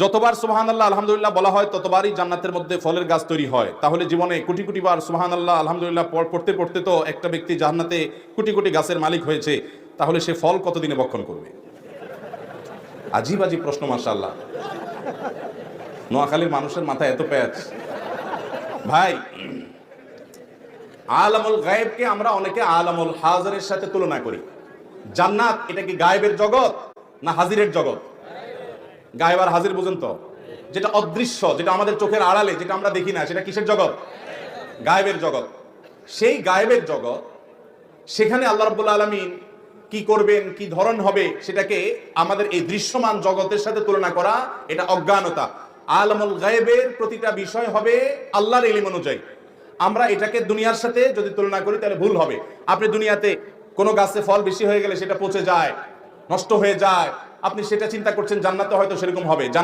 যতবার সুবহানাল্লাহ আলহামদুলিল্লাহ বলা হয় ততবারই জান্নাতের মধ্যে ফলের গাছ তৈরি হয়। তাহলে জীবনে কোটি কোটি বার সুবহানাল্লাহ আলহামদুলিল্লাহ পড়তে পড়তে তো একটা ব্যক্তি জান্নাতে কোটি কোটি গাছের মালিক হয়েছে, তাহলে সে ফল কতদিনে ভক্ষণ করবে? আজীব আজীব প্রশ্ন, মাশাআল্লাহ। নোয়াখালীর মানুষের মাথায় এত প্যাচ। ভাই, আলামুল গায়েবকে আমরা অনেকে আলামুল হাজিরের সাথে তুলনা করি। জান্নাত এটা কি গায়েবের জগৎ না হাজিরের জগৎ? গায়েব আর হাজির বুঝেন তো? যেটা অদৃশ্য, যেটা আমাদের চোখের আড়ালে, যেটা আমরা দেখি না, সেটা কিসের জগৎ? গায়েবের জগৎ। সেই গায়েবের জগৎ, সেখানে আল্লাহ রাব্বুল আলামিন কি করবেন, কি ধরন হবে, সেটাকে আমাদের এই দৃশ্যমান জগতের সাথে তুলনা করা, এটা অজ্ঞানতা। আলামুল গায়েবের প্রতিটা বিষয় হবে আল্লাহর ইলম অনুযায়ী। আমরা এটাকে দুনিয়ার সাথে যদি তুলনা করি তাহলে ভুল হবে। আপনি দুনিয়াতে কোনো গাছে ফল বেশি হয়ে গেলে সেটা পচে যায়, নষ্ট হয়ে যায়, আপনি সেটা চিন্তা করছেন জান্নাতে হয়তো সেরকম হবে।